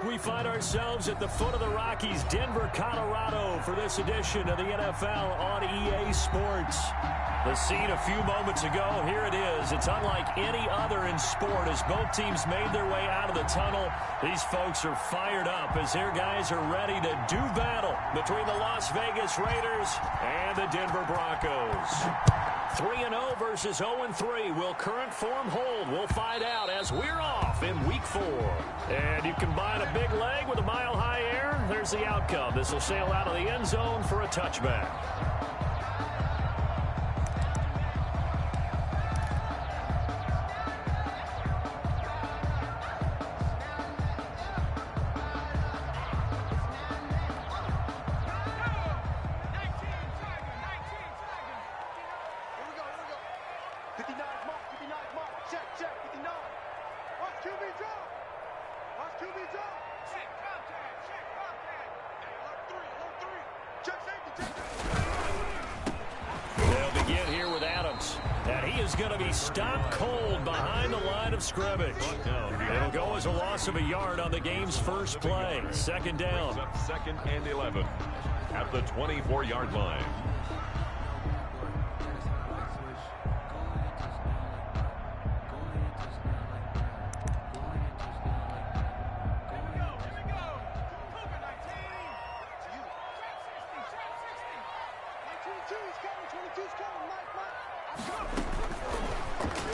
We find ourselves at the foot of the Rockies, Denver, Colorado, for this edition of the NFL on EA Sports. The scene a few moments ago, here it is. It's unlike any other in sport as both teams made their way out of the tunnel. These folks are fired up as their guys are ready to do battle between the Las Vegas Raiders and the Denver Broncos. 3-0 versus 0-3. Will current form hold? We'll find out as we're off in Week 4. And you combine a big leg with a mile-high air, there's the outcome. This will sail out of the end zone for a touchback. They'll begin here with Adams. And he is going to be stopped cold behind the line of scrimmage. It'll go as a loss of a yard on the game's first play. Second down. Second and 11 at the 24-yard line.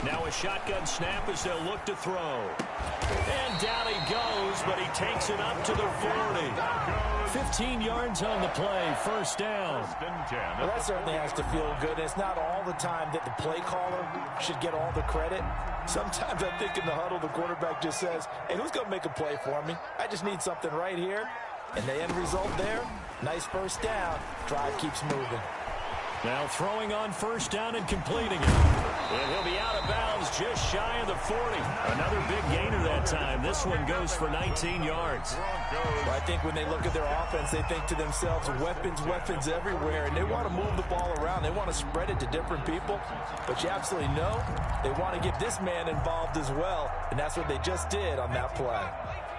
Now a shotgun snap as they'll look to throw. And down he goes, but he takes it up to the 40. 15 yards on the play, first down. Well, that certainly has to feel good. It's not all the time that the play caller should get all the credit. Sometimes I think in the huddle, the quarterback just says, hey, who's going to make a play for me? I just need something right here. And the end result there, nice first down. Drive keeps moving. Now throwing on first down and completing it. And he'll be out of bounds just shy of the 40. Another big gainer that time. This one goes for 19 yards. Well, I think when they look at their offense, they think to themselves, weapons everywhere, and they want to move the ball around. They want to spread it to different people. But you absolutely know they want to get this man involved as well, and that's what they just did on that play.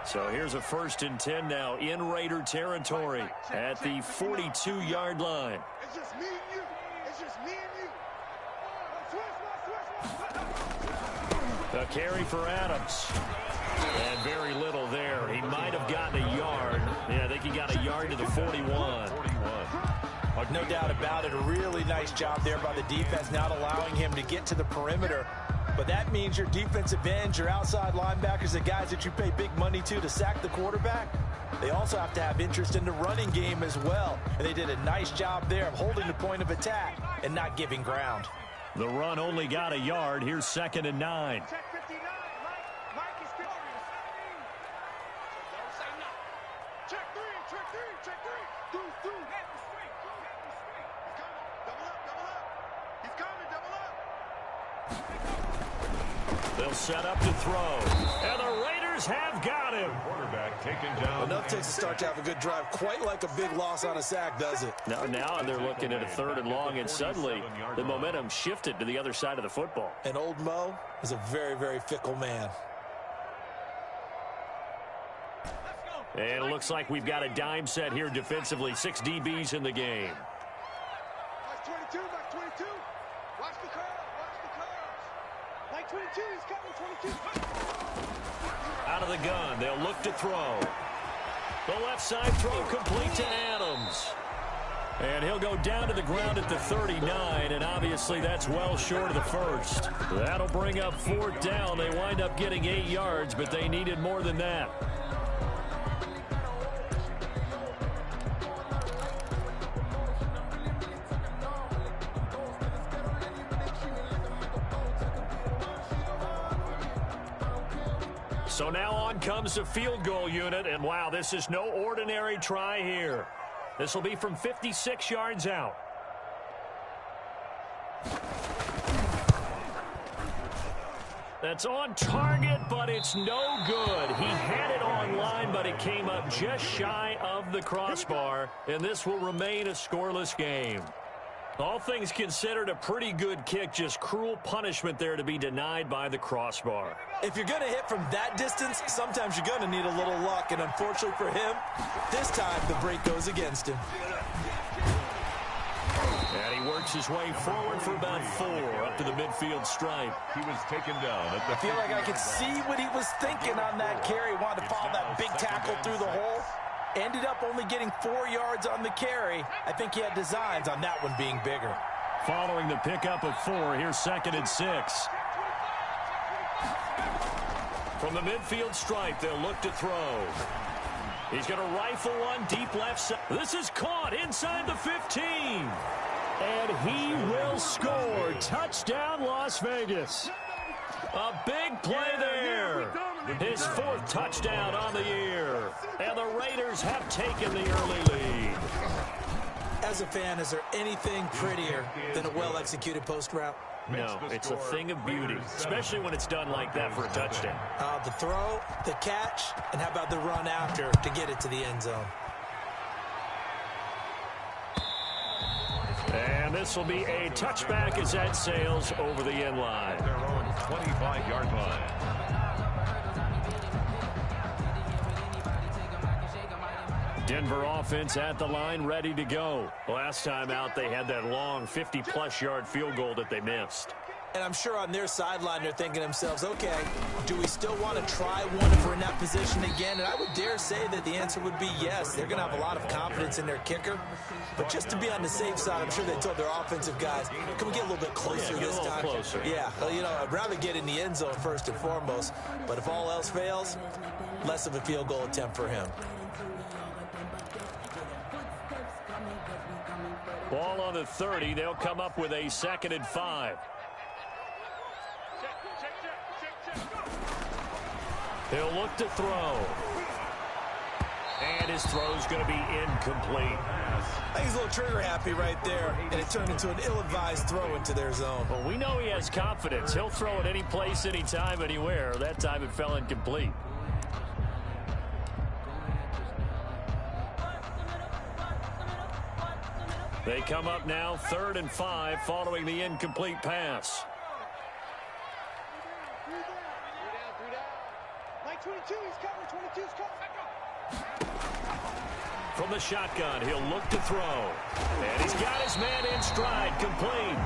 So here's a 1st and 10 now in Raider territory at the 42-yard line. It's just me and you. It's just me and you. A carry for Adams. And very little there. He might have gotten a yard. Yeah, I think he got a yard to the 41. No doubt about it. A really nice job there by the defense, not allowing him to get to the perimeter. But that means your defensive ends, your outside linebackers, the guys that you pay big money to sack the quarterback, they also have to have interest in the running game as well. And they did a nice job there of holding the point of attack and not giving ground. The run only got a yard. Here's 2nd and 9. Check 59. Mike is 50. Don't say no. Check 3. Check 3. Through. He's coming. Double up. He's coming. Double up. They'll set up to throw. And the Raiders have got him. Quarterback taken down. Enough takes to start to have a good drive. Quite like a big loss on a sack, does it? Now they're looking at a 3rd and long, and suddenly the momentum shifted to the other side of the football. And old Mo is a very, very fickle man. And it looks like we've got a dime set here defensively. 6 DBs in the game. Watch 22. Watch the curve. Like 22, he's coming, 22. Out of the gun, they'll look to throw. The left side throw complete to Adams. And he'll go down to the ground at the 39, and obviously that's well short of the first. That'll bring up 4th down. They wind up getting 8 yards, but they needed more than that. So now on comes the field goal unit, and wow, this is no ordinary try here. This will be from 56 yards out. That's on target, but it's no good. He had it on line, but it came up just shy of the crossbar, and this will remain a scoreless game. All things considered, a pretty good kick. Just cruel punishment there to be denied by the crossbar. If you're going to hit from that distance, sometimes you're going to need a little luck. And unfortunately for him, this time the break goes against him. And he works his way forward for about 4 up to the midfield stripe. He was taken down at the I feel like I could see what he was thinking on that carry. Wanted to follow that big tackle through the hole. Ended up only getting 4 yards on the carry. I think he had designs on that one being bigger. Following the pickup of 4, here's 2nd and 6. From the midfield stripe, they'll look to throw. He's going to rifle one deep left side. This is caught inside the 15. And he will score. Touchdown, Las Vegas. A big play there. His 4th touchdown on the year. And the Raiders have taken the early lead. As a fan, is there anything prettier than a well-executed post route? No, it's a thing of beauty, especially when it's done like that for a touchdown. The throw, the catch, and how about the run after to get it to the end zone? And this will be a touchback as that sails over the end line. their own 25-yard line. Denver offense at the line, ready to go. Last time out, they had that long 50-plus yard field goal that they missed. And I'm sure on their sideline, they're thinking to themselves, okay, do we still want to try one if we're in that position again? And I would dare say that the answer would be yes. They're going to have a lot of confidence in their kicker. But just to be on the safe side, I'm sure they told their offensive guys, can we get a little bit closer this time? Closer. Yeah, well, you know, I'd rather get in the end zone first and foremost. But if all else fails, less of a field goal attempt for him. Ball on the 30. They'll come up with a 2nd and 5. He'll look to throw. And his throw's going to be incomplete. I think he's a little trigger happy right there, and it turned into an ill-advised throw into their zone. Well, we know he has confidence. He'll throw it any place, anytime, anywhere. That time it fell incomplete. They come up now 3rd and 5 following the incomplete pass. 22, he's coming, 22's coming. From the shotgun, he'll look to throw. And he's got his man in stride, complete.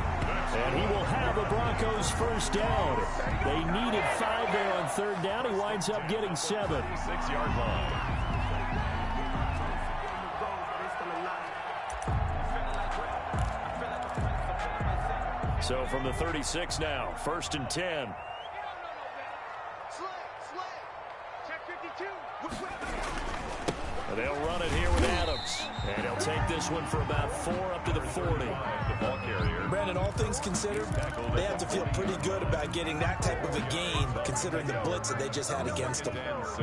And he will have the Broncos first down. They needed 5 there on 3rd down. He winds up getting 7. 6-yard line. So from the 36 now, 1st and 10. Check 52. And they'll run it here with Adams. And he'll take this one for about 4 up to the 40. The ball carrier. Brandon, all things considered, they have to feel pretty good about getting that type of a gain, considering the blitz that they just had against them. 10-6.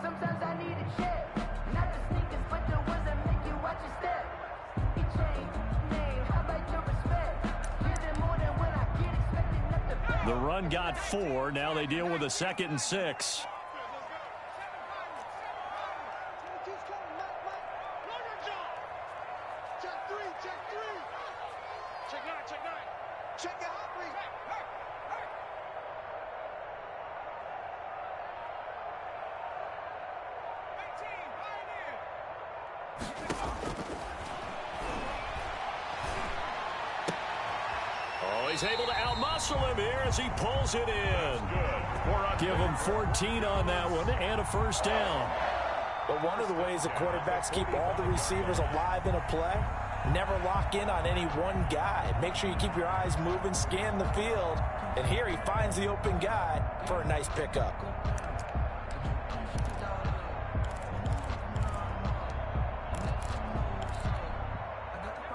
Sometimes I need a check. Not the sneakers, but the ones that make you watch your step. He changed name. How about your respect? Give it more than when I get expected not to bet. The run got 4. Now they deal with a 2nd and 6. 22's coming, Mike. Longer jump. Check 3, check 3. Check 9, check 9. Check it out, 3. Oh, he's able to outmuscle him here as he pulls it in. Give him 14 on that one and a first down. But one of the ways that quarterbacks keep all the receivers alive in a play, never lock in on any one guy. Make sure you keep your eyes moving, scan the field. And here he finds the open guy for a nice pickup.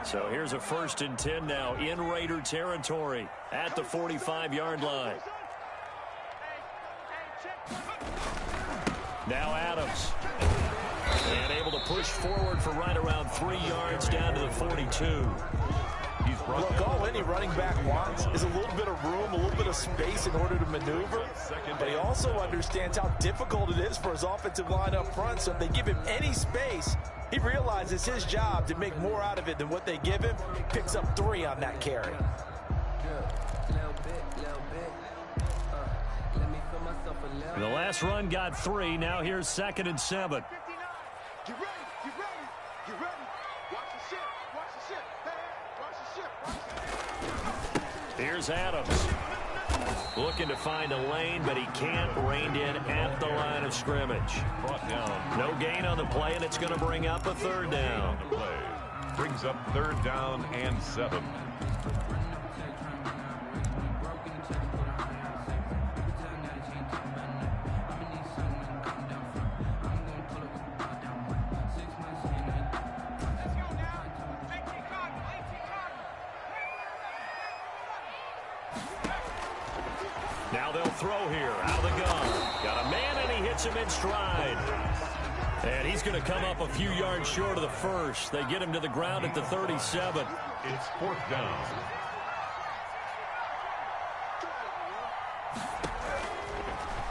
So here's a 1st and 10 now in Raider territory at the 45-yard line. Now Adams. And able to push forward for right around 3 yards down to the 42. Look, all any running back wants is a little bit of room, a little bit of space in order to maneuver. But he also understands how difficult it is for his offensive line up front. So if they give him any space, He realizes his job to make more out of it than what they give him. Picks up 3 on that carry. The last run got 3. Now here's 2nd and 7. Get ready, get ready, get ready. Watch the ship, watch the ship. Hey, watch the ship, watch the ship. Here's Adams. Looking to find a lane, but he can't. Reined in at the line of scrimmage. Brought down. No gain on the play, and it's going to bring up a 3rd down. The play brings up 3rd down and 7. Now they'll throw here, out of the gun. Got a man, and he hits him in stride. And he's going to come up a few yards short of the first. They get him to the ground at the 37. It's 4th down.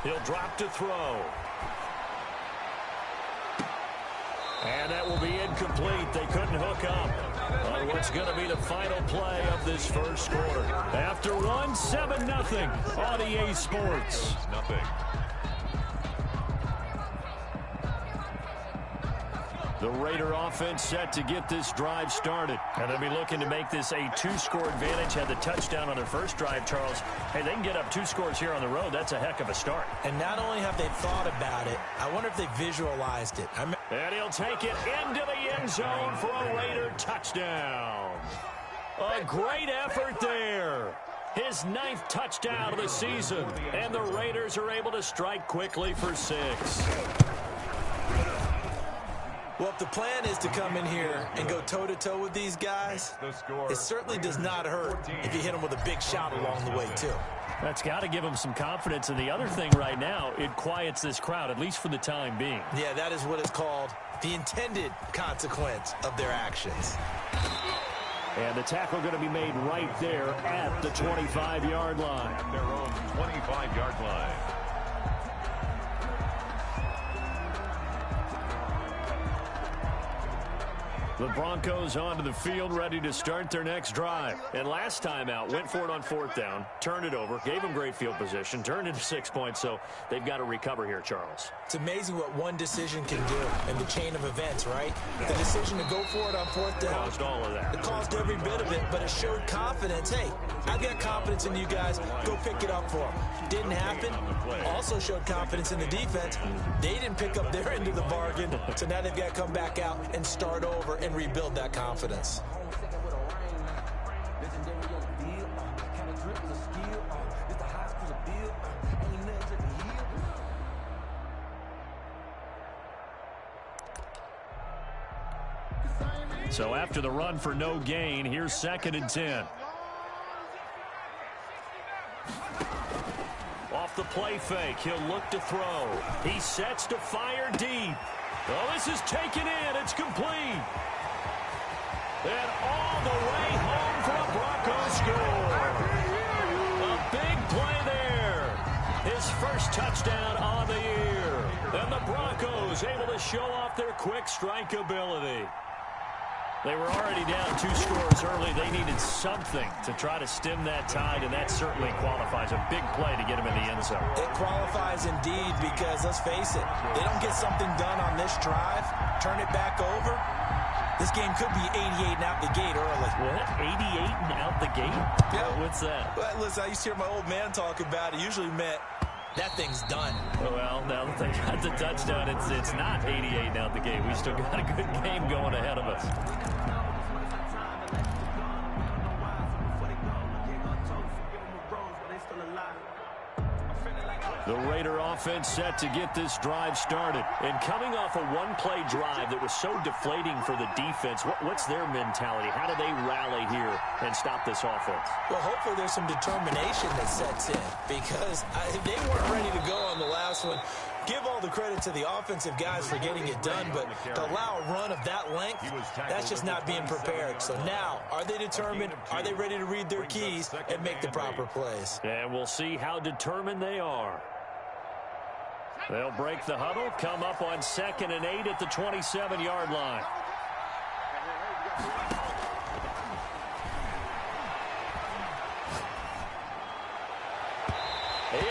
He'll drop to throw. And that will be incomplete. They couldn't hook up on what's going to be the final play of this first quarter. After 1, 7-0 on EA Sports. Nothing. The Raider offense set to get this drive started. And they'll be looking to make this a 2-score advantage. Had the touchdown on their first drive, Charles. Hey, they can get up 2 scores here on the road. That's a heck of a start. And not only have they thought about it, I wonder if they visualized it. And he'll take it into the end zone for a Raider touchdown. A great effort there. His 9th touchdown of the season. And the Raiders are able to strike quickly for 6. Well, if the plan is to come in here and go toe-to-toe with these guys, it certainly does not hurt if you hit them with a big shot along the way, too. That's got to give them some confidence. And the other thing right now, it quiets this crowd, at least for the time being. Yeah, that is what is called the intended consequence of their actions. And the tackle going to be made right there at the 25-yard line. At their own 25-yard line. The Broncos onto the field, ready to start their next drive. And last time out, went for it on 4th down, turned it over, gave them great field position, turned into 6 points, so they've got to recover here, Charles. It's amazing what one decision can do in the chain of events, right? The decision to go for it on 4th down. Caused all of that. It caused every bit of it, but it showed confidence. Hey, I've got confidence in you guys. Go pick it up for them. Didn't happen. Also showed confidence in the defense. They didn't pick up their end of the bargain, so now they've got to come back out and start over and rebuild that confidence. So after the run for no gain, here's 2nd and 10. Off the play fake, he'll look to throw. He sets to fire deep. Oh, this is taken in. It's complete. And all the way home for a Broncos score. A big play there. His first touchdown on the year. And the Broncos able to show off their quick strike ability. They were already down 2 scores early. They needed something to try to stem that tide, and that certainly qualifies. A big play to get him in the end zone. It qualifies indeed because, let's face it, they don't get something done on this drive, turn it back over, this game could be 88 and out the gate early. What? 88 and out the gate? Yeah. What's that? Well, listen, I used to hear my old man talk about it. Usually meant that thing's done. Well, now that they got the touchdown, it's not 88 and out the gate. We still got a good game going ahead of us. The Raider offense set to get this drive started. And coming off a one-play drive that was so deflating for the defense, what's their mentality? How do they rally here and stop this offense? Well, hopefully there's some determination that sets in because they weren't ready to go on the last one. Give all the credit to the offensive guys for getting it done, but to allow a run of that length, that's just not being prepared. So now, are they determined? Are they ready to read their keys and make the proper plays? And we'll see how determined they are. They'll break the huddle, come up on 2nd and 8 at the 27-yard line.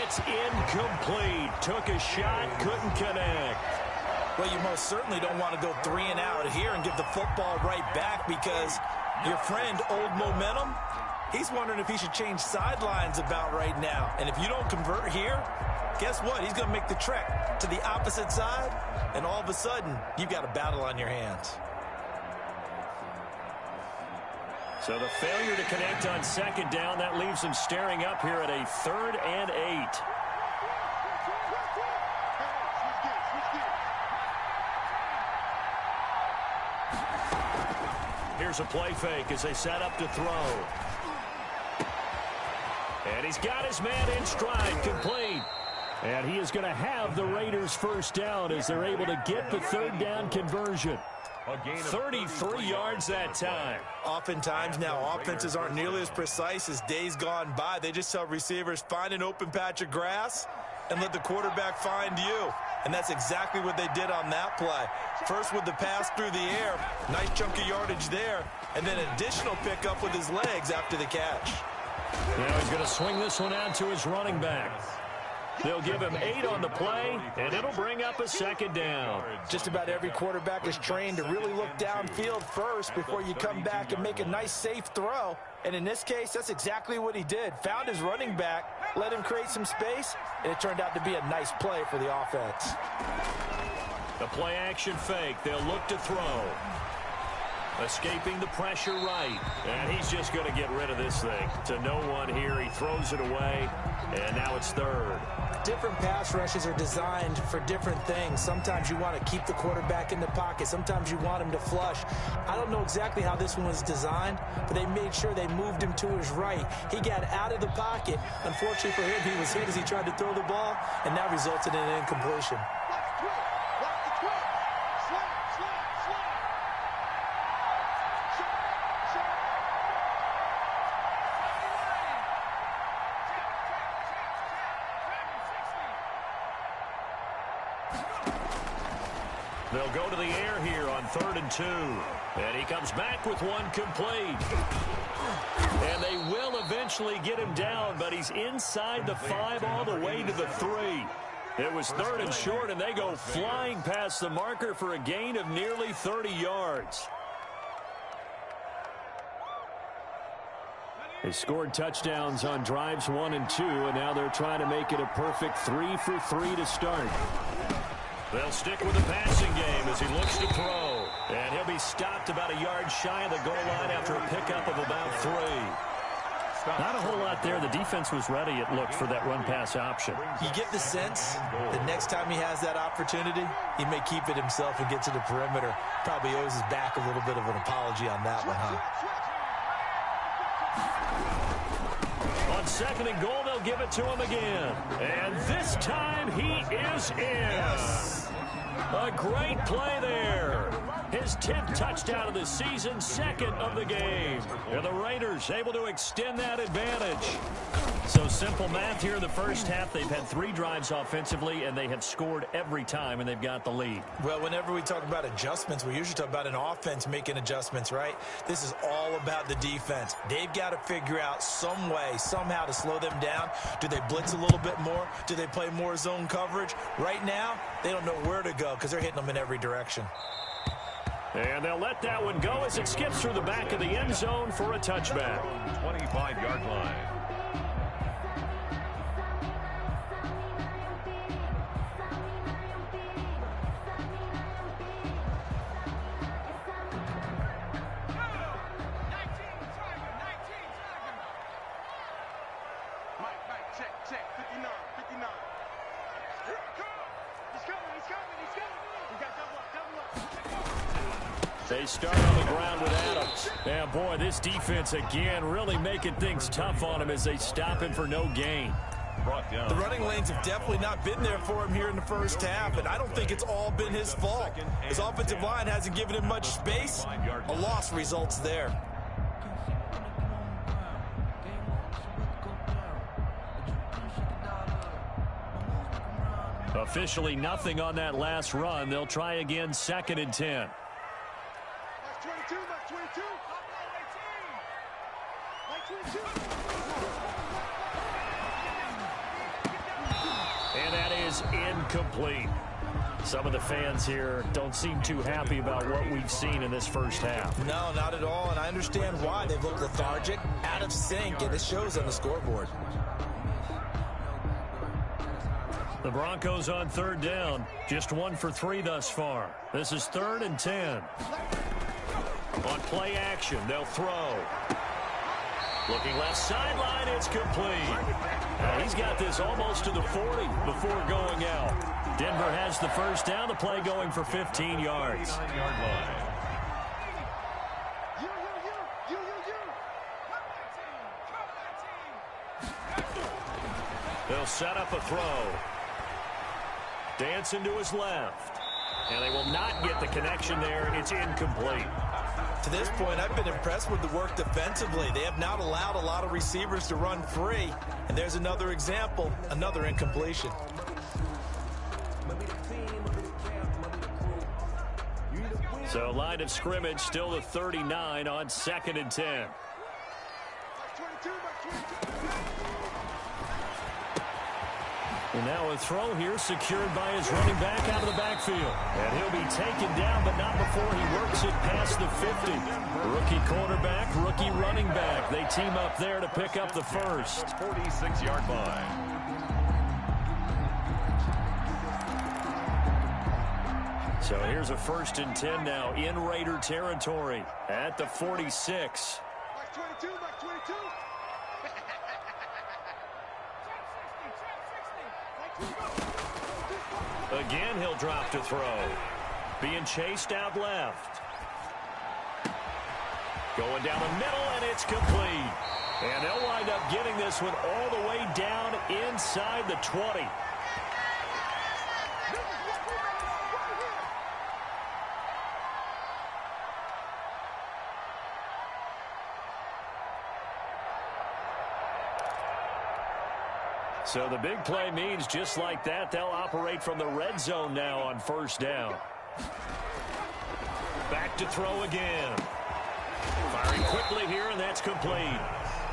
It's incomplete. Took a shot, couldn't connect. Well, you most certainly don't want to go 3 and out here and give the football right back, because your friend, Old Momentum, he's wondering if he should change sidelines about right now. And if you don't convert here, guess what? He's going to make the trek to the opposite side, and all of a sudden, you've got a battle on your hands. So the failure to connect on 2nd down, that leaves him staring up here at a 3rd and 8. Here's a play fake as they set up to throw. And he's got his man in stride, complete. And he is going to have the Raiders first down as they're able to get the 3rd down conversion. 33 yards that time. Oftentimes now, offenses aren't nearly as precise as days gone by. They just tell receivers, find an open patch of grass and let the quarterback find you. And that's exactly what they did on that play. First with the pass through the air, nice chunk of yardage there, and then additional pickup with his legs after the catch. Now he's going to swing this one out to his running back. They'll give him 8 on the play, and it'll bring up a 2nd down. Just about every quarterback is trained to really look downfield first before you come back and make a nice, safe throw. And in this case, that's exactly what he did. Found his running back, let him create some space, and it turned out to be a nice play for the offense. The play-action fake. They'll look to throw. Escaping the pressure right. And he's just going to get rid of this thing. To no one here. He throws it away. And now it's 3rd. Different pass rushes are designed for different things. Sometimes you want to keep the quarterback in the pocket. Sometimes you want him to flush. I don't know exactly how this one was designed, but they made sure they moved him to his right. He got out of the pocket. Unfortunately for him, he was hit as he tried to throw the ball, and that resulted in an incompletion. They'll go to the air here on 3rd and 2. And he comes back with one complete. And they will eventually get him down, but he's inside the 5 all the way to the 3. It was 3rd and short, and they go flying past the marker for a gain of nearly 30 yards. They scored touchdowns on drives 1 and 2, and now they're trying to make it a perfect 3 for 3 to start. They'll stick with the passing game as he looks to throw. And he'll be stopped about a yard shy of the goal line after a pickup of about 3. Not a whole lot there. The defense was ready, it looked, for that run-pass option. You get the sense that next time he has that opportunity, he may keep it himself and get to the perimeter. Probably owes his back a little bit of an apology on that one, huh? On 2nd and goal, they'll give it to him again. And this time he is in. Yes. A great play there. His 10th touchdown of the season, 2nd of the game. And the Raiders able to extend that advantage. So simple math here in the first half. They've had 3 drives offensively, and they have scored every time, and they've got the lead. Well, whenever we talk about adjustments, we usually talk about an offense making adjustments, right? This is all about the defense. They've got to figure out some way, somehow to slow them down. Do they blitz a little bit more? Do they play more zone coverage? Right now, they don't know where to go because they're hitting them in every direction. And they'll let that one go as it skips through the back of the end zone for a touchback. 25-yard line. They start on the ground with Adams. And boy, this defense again really making things tough on him as they stop him for no gain. The running lanes have definitely not been there for him here in the first half, and I don't think it's all been his fault. His offensive line hasn't given him much space. A loss results there. Officially nothing on that last run. They'll try again, 2nd and 10. Like 22, like 22. Like 22. And that is incomplete. Some of the fans here don't seem too happy about what we've seen in this first half. No, not at all, and I understand why. They look lethargic, out of sync, and it shows on the scoreboard. The Broncos on 3rd down. Just 1 for 3 thus far. This is 3rd and 10. On play action, they'll throw. Looking left sideline, it's complete. He's got this almost to the 40 before going out. Denver has the first down, the play going for 15 yards. 9-yard line. They'll set up a throw. Dancing to his left. And they will not get the connection there. It's incomplete. To this point, I've been impressed with the work defensively. They have not allowed a lot of receivers to run free. And there's another example, another incompletion. So line of scrimmage still the 39 on 2nd and 10. And now a throw here secured by his running back out of the backfield. And he'll be taken down, but not before he works it past the 50. Rookie quarterback, rookie running back. They team up there to pick up the first. 46-yard line. So here's a 1st and 10 now in Raider territory at the 46. Like 22, like 22. Again, he'll drop to throw. Being chased out left. Going down the middle, and it's complete. And they'll wind up getting this one all the way down inside the 20. So the big play means just like that, they'll operate from the red zone now on 1st down. Back to throw again. Firing quickly here, and that's complete.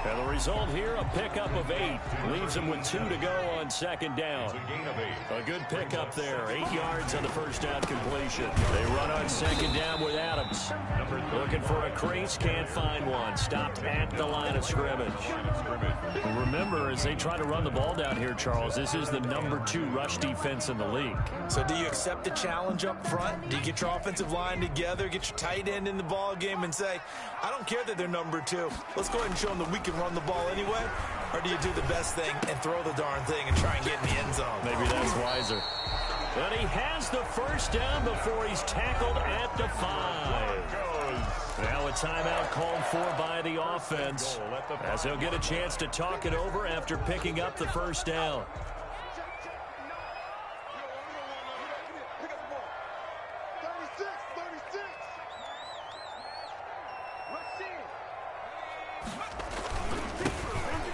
And the result here, a pickup of 8. Leaves them with 2 to go on 2nd down. It's a gain of 8. A good pickup there. 8 yards on the 1st down completion. They run on 2nd down with Adams. Looking for a crease, can't find one. Stopped at the line of scrimmage. Remember, as they try to run the ball down here, Charles, this is the number 2 rush defense in the league. So do you accept the challenge up front? Do you get your offensive line together, get your tight end in the ball game and say, I don't care that they're number 2. Let's go ahead and show them that we can run the ball anyway? Or do you do the best thing and throw the darn thing and try and get in the end zone? Maybe that's wiser. But he has the first down before he's tackled at the 5. Now a timeout called for by the offense, as he'll get a chance to talk it over after picking up the first down.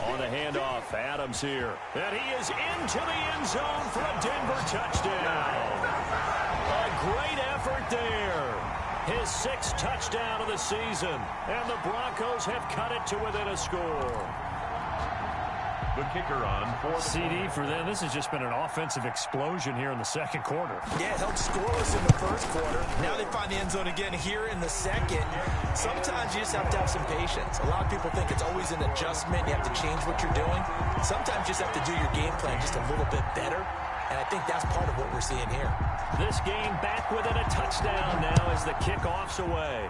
On the handoff, Adams here. And he is into the end zone for a Denver touchdown. A great effort there. His 6th touchdown of the season. And the Broncos have cut it to within a score. The kicker on for the CD for them. This has just been an offensive explosion here in the 2nd quarter. Yeah, it held scoreless in the 1st quarter. Now they find the end zone again here in the 2nd. Sometimes you just have to have some patience. A lot of people think it's always an adjustment. You have to change what you're doing. Sometimes you just have to do your game plan just a little bit better. And I think that's part of what we're seeing here. This game back within a touchdown now as the kickoff's away.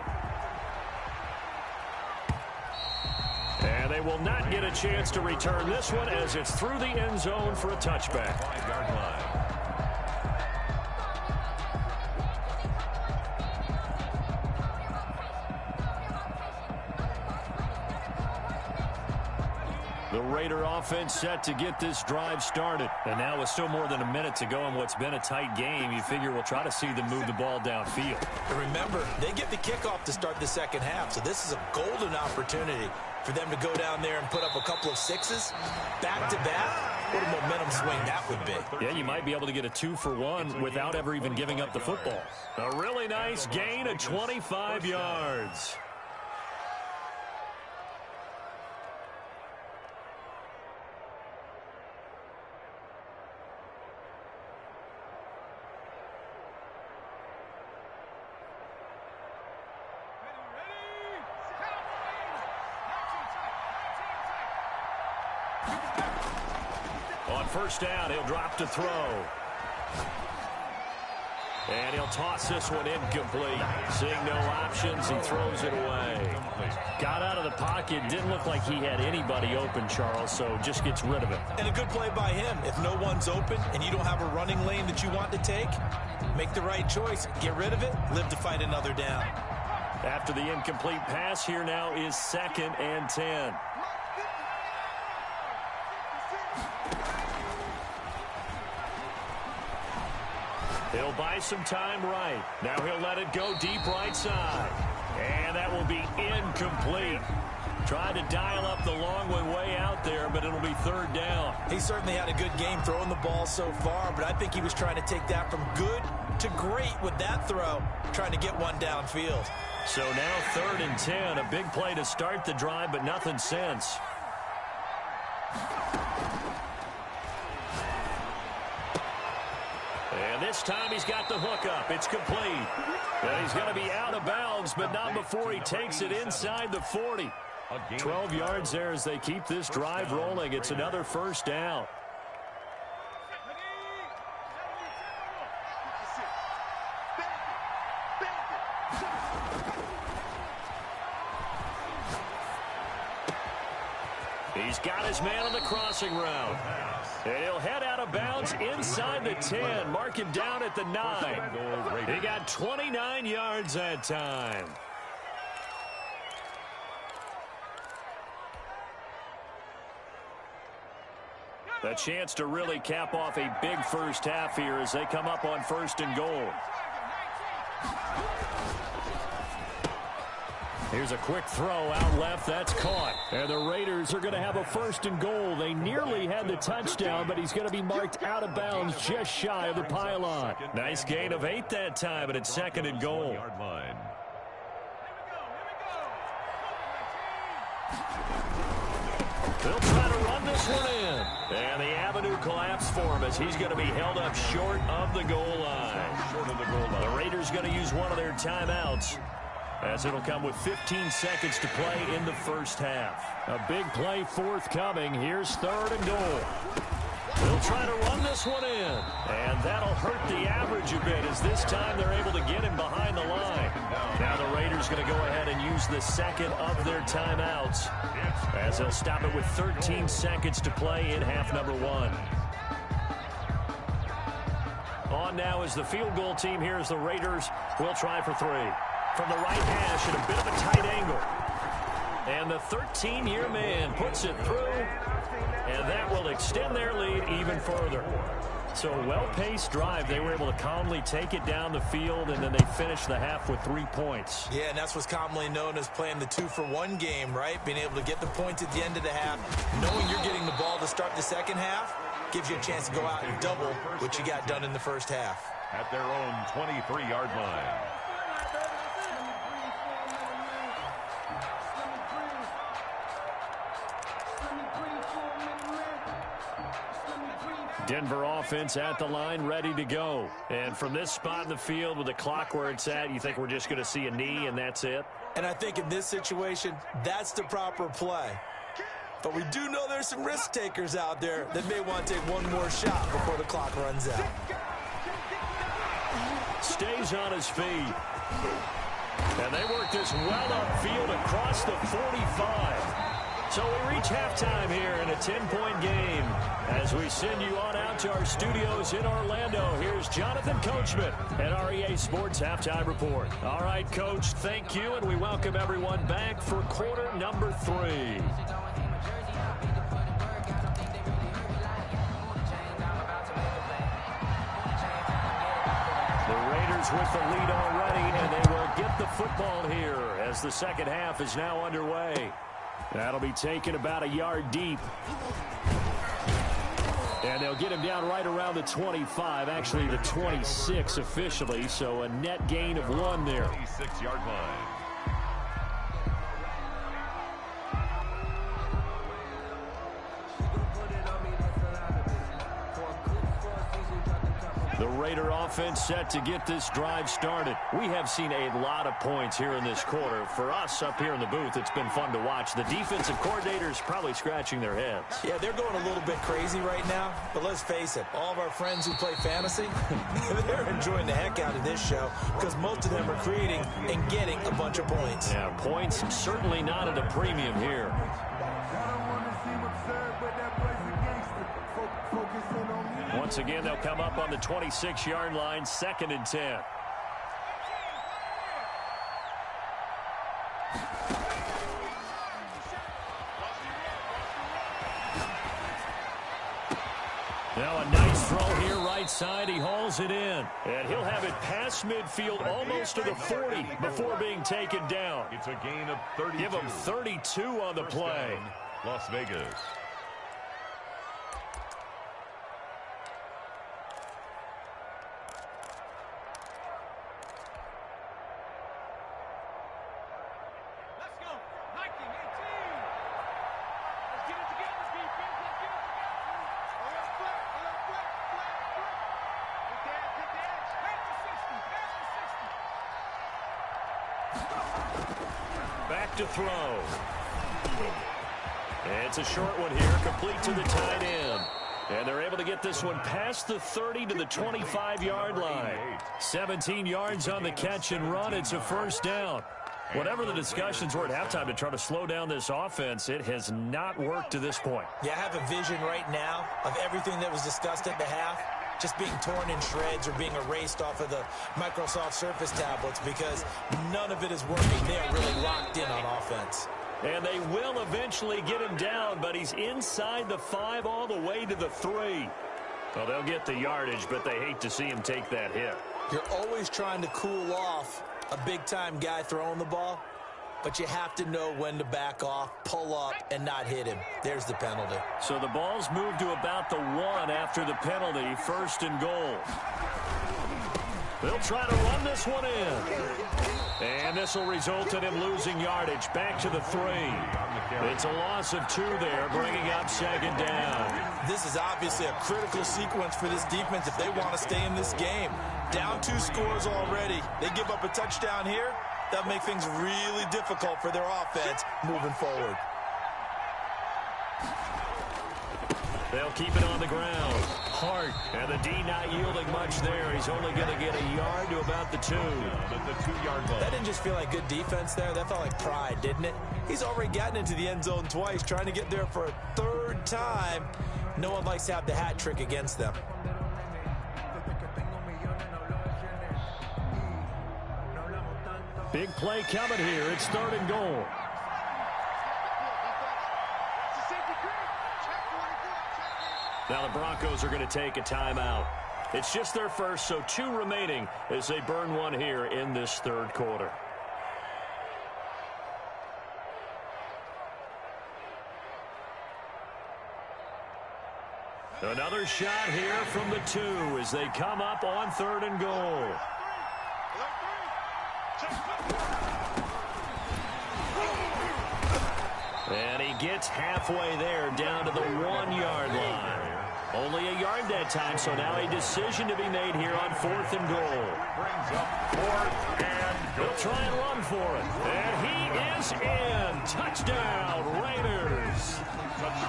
And they will not get a chance to return this one as it's through the end zone for a touchback. 5-yard line. The Raider offense set to get this drive started. And now with still more than a minute to go in what's been a tight game, you figure we'll try to see them move the ball downfield. And remember, they get the kickoff to start the 2nd half, so this is a golden opportunity for them to go down there and put up a couple of 6s back-to-back What a momentum swing that would be. Yeah, you might be able to get a 2-for-1 without ever even giving up the football. A really nice gain of 25 yards. On first down, he'll drop to throw. And he'll toss this one incomplete. Seeing no options, he throws it away. Got out of the pocket. Didn't look like he had anybody open, Charles, so just gets rid of it. And a good play by him. If no one's open and you don't have a running lane that you want to take, make the right choice. Get rid of it. Live to fight another down. After the incomplete pass, here now is 2nd and 10. He'll buy some time right. Now he'll let it go deep right side. And that will be incomplete. Tried to dial up the long one way out there, but it'll be 3rd down. He certainly had a good game throwing the ball so far, but I think he was trying to take that from good to great with that throw, trying to get one downfield. So now 3rd and 10, a big play to start the drive, but nothing since. And this time he's got the hook up. It's complete. And he's going to be out of bounds, but not before he takes it inside the 40. 12 yards there as they keep this drive rolling. It's another 1st down. He's got his man on the crossing route. And he'll head out of bounds inside the 10. Mark him down at the 9. He got 29 yards that time. A chance to really cap off a big first half here as they come up on 1st and goal. Here's a quick throw out left. That's caught. And the Raiders are going to have a 1st and goal. They nearly had the touchdown, but he's going to be marked out of bounds just shy of the pylon. Nice gain of 8 that time, but it's 2nd and goal. They'll try to run this one in. And the avenue collapsed for him as he's going to be held up short of the goal line. The Raiders going to use one of their timeouts, as it'll come with 15 seconds to play in the first half. A big play forthcoming. Here's 3rd and goal. They'll try to run this one in. And that'll hurt the average a bit, as this time they're able to get him behind the line. Now the Raiders going to go ahead and use the 2nd of their timeouts, as they'll stop it with 13 seconds to play in half number 1. On now is the field goal team. Here's the Raiders. We'll try for 3. From the right hash at a bit of a tight angle. And the 13-year man puts it through, and that will extend their lead even further. So a well-paced drive. They were able to calmly take it down the field, and then they finished the half with 3 points. Yeah, and that's what's commonly known as playing the 2-for-1 game, right? Being able to get the points at the end of the half, knowing you're getting the ball to start the second half, gives you a chance to go out and double what you got done in the first half. At their own 23-yard line. Denver offense at the line, ready to go. And from this spot in the field with the clock where it's at, you think we're just going to see a knee and that's it? And I think in this situation, that's the proper play. But we do know there's some risk takers out there that may want to take one more shot before the clock runs out. Stays on his feet. And they work this well upfield across the 45. So we reach halftime here in a 10-point game. As we send you on out to our studios in Orlando, here's Jonathan Coachman at our EA Sports Halftime Report. All right, Coach, thank you, and we welcome everyone back for quarter number 3. The Raiders with the lead already, and they will get the football here as the second half is now underway. That'll be taken about a yard deep. And they'll get him down right around the 25, actually the 26 officially, so a net gain of 1 there. 26-yard line. The Raider offense set to get this drive started. We have seen a lot of points here in this quarter. For us up here in the booth, it's been fun to watch. The defensive coordinators probably scratching their heads. Yeah, they're going a little bit crazy right now, but let's face it, all of our friends who play fantasy, they're enjoying the heck out of this show because most of them are creating and getting a bunch of points. Yeah, points certainly not at a premium here. Once again, they'll come up on the 26-yard line, 2nd and 10. Now a nice throw here, right side. He hauls it in. And he'll have it past midfield, almost to the 40 before being taken down. It's a gain of 32. Give him 32 on the play. Down, Las Vegas. Back to throw. It's a short one here, complete to the tight end. And they're able to get this one past the 30 to the 25-yard line. 17 yards on the catch and run. It's a first down. Whatever the discussions were at halftime to try to slow down this offense, it has not worked to this point. Yeah, I have a vision right now of everything that was discussed at the half just being torn in shreds or being erased off of the Microsoft Surface tablets because none of it is working. They are really locked in on offense. And they will eventually get him down, but he's inside the 5 all the way to the 3. Well, they'll get the yardage, but they hate to see him take that hit. You're always trying to cool off a big-time guy throwing the ball, but you have to know when to back off, pull up, and not hit him. There's the penalty. So the ball's moved to about the 1 after the penalty, 1st and goal. They'll try to run this one in. And this will result in him losing yardage. Back to the 3. It's a loss of 2 there, bringing up 2nd down. This is obviously a critical sequence for this defense if they want to stay in this game. Down 2 scores already. They give up a touchdown here. That'll make things really difficult for their offense moving forward. They'll keep it on the ground. Hart, and the D not yielding much there. He's only going to get a yard to about the 2. The 2-yard line. That didn't just feel like good defense there. That felt like pride, didn't it? He's already gotten into the end zone twice, trying to get there for a 3rd time. No one likes to have the hat trick against them. Big play coming here. It's 3rd and goal. Now the Broncos are going to take a timeout. It's just their first, so 2 remaining as they burn 1 here in this 3rd quarter. Another shot here from the 2 as they come up on 3rd and goal. And he gets halfway there, down to the 1-yard line. Only a yard that time, so now a decision to be made here on 4th and goal. Brings up 4th and goal. They'll try and run for it. And he is in. Touchdown, Raiders.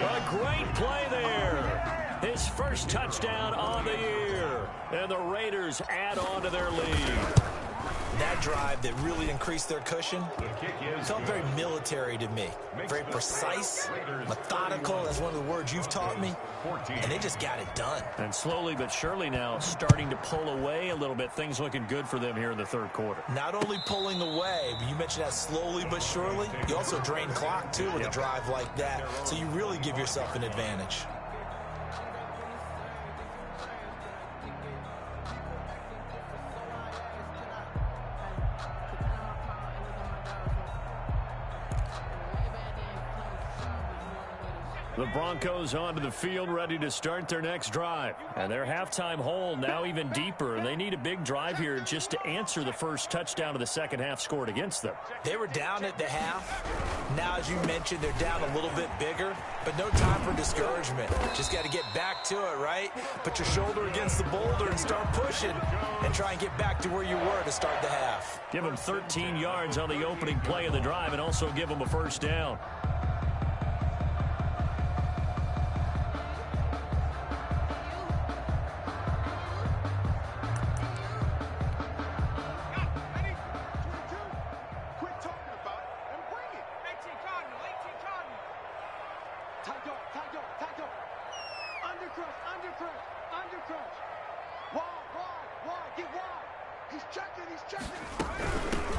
A great play there. His first touchdown on the year. And the Raiders add on to their lead. That drive that really increased their cushion felt very military to me. Very precise, methodical. That's one of the words you've taught me. And they just got it done. And slowly but surely now starting to pull away a little bit. Things looking good for them here in the 3rd quarter. Not only pulling away, but you mentioned that slowly but surely. You also drain clock, too, with a drive like that. So you really give yourself an advantage. The Broncos onto the field, ready to start their next drive. And their halftime hole now even deeper. They need a big drive here just to answer the first touchdown of the second half scored against them. They were down at the half. Now, as you mentioned, they're down a little bit bigger, but no time for discouragement. Just got to get back to it, right? Put your shoulder against the boulder and start pushing and try and get back to where you were to start the half. Give them 13 yards on the opening play of the drive and also give them a first down.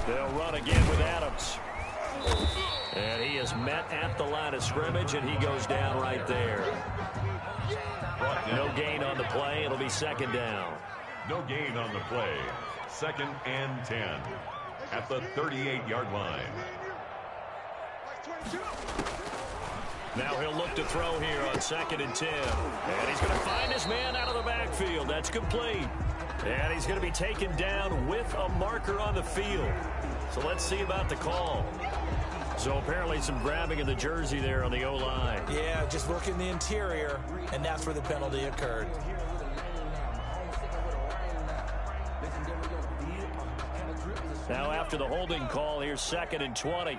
They'll run again with Adams. And he is met at the line of scrimmage, and he goes down right there. No gain on the play. It'll be second down. No gain on the play. 2nd and 10 at the 38-yard line. Now he'll look to throw here on 2nd and 10. And he's going to find his man out of the backfield. That's complete. And he's going to be taken down with a marker on the field. So let's see about the call. So apparently some grabbing of the jersey there on the O-line. Yeah, just working the interior, and that's where the penalty occurred. Now after the holding call, here's 2nd and 20.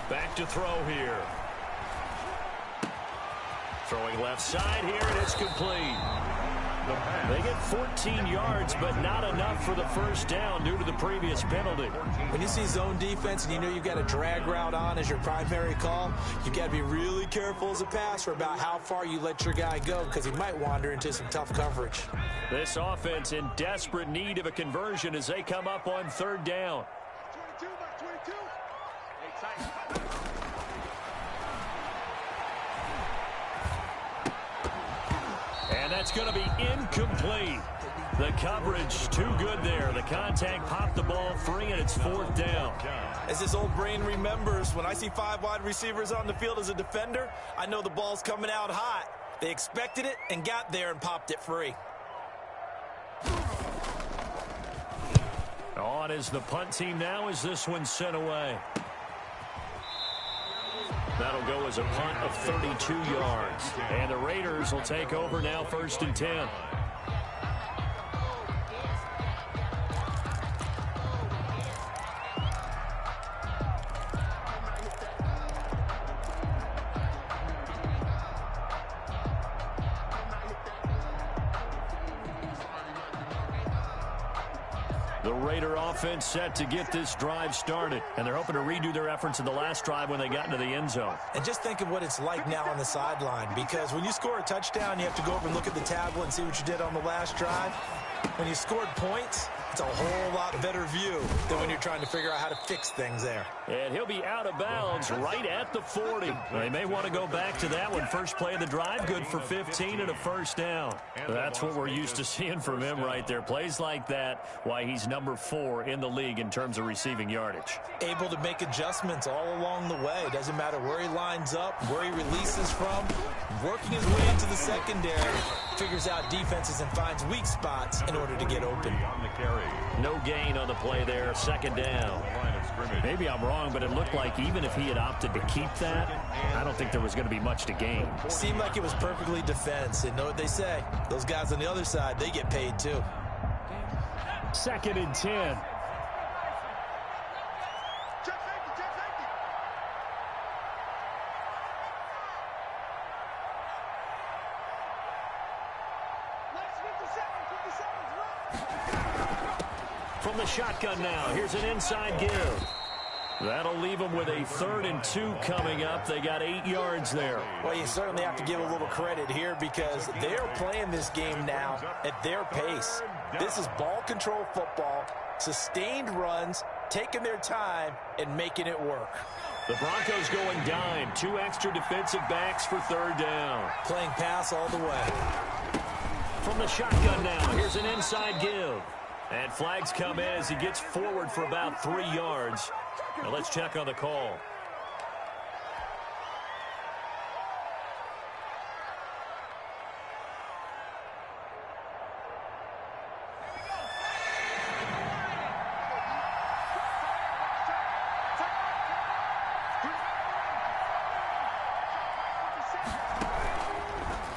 Back to throw here. Throwing left side here, and it's complete. They get 14 yards, but not enough for the first down due to the previous penalty. When you see zone defense and you know you've got a drag route on as your primary call, you've got to be really careful as a passer about how far you let your guy go because he might wander into some tough coverage. This offense in desperate need of a conversion as they come up on 3rd down. And that's going to be incomplete. The coverage too good there. The contact popped the ball free, and it's 4th down. As this old brain remembers, when I see 5 wide receivers on the field as a defender, I know the ball's coming out hot. They expected it and got there and popped it free. On is the punt team now as this one's sent away. That'll go as a punt of 32 yards. And the Raiders will take over now 1st and 10. The Raider offense set to get this drive started, and they're hoping to redo their efforts in the last drive when they got into the end zone. And just think of what it's like now on the sideline, because when you score a touchdown, you have to go over and look at the tablet and see what you did on the last drive. When you scored points, it's a whole lot better view than when you're trying to figure out how to fix things there. And he'll be out of bounds right at the 40. They may want to go back to that one. First play of the drive, good for 15 and a first down. That's what we're used to seeing from him right there. Plays like that, why he's number 4 in the league in terms of receiving yardage. Able to make adjustments all along the way. Doesn't matter where he lines up, where he releases from. Working his way into the secondary, figures out defenses and finds weak spots in order to get open. No gain on the play there, 2nd down. Maybe I'm wrong, but it looked like even if he had opted to keep that, I don't think there was going to be much to gain. Seemed like it was perfectly defense. And know what they say, those guys on the other side, they get paid too. 2nd and 10. From the shotgun now, here's an inside give. That'll leave them with a 3rd and 2 coming up. They got 8 yards there. Well, you certainly have to give a little credit here because they're playing this game now at their pace. This is ball control football, sustained runs, taking their time, and making it work. The Broncos going dime. 2 extra defensive backs for 3rd down. Playing pass all the way. From the shotgun now, here's an inside give. And flags come in as he gets forward for about 3 yards. Now let's check on the call.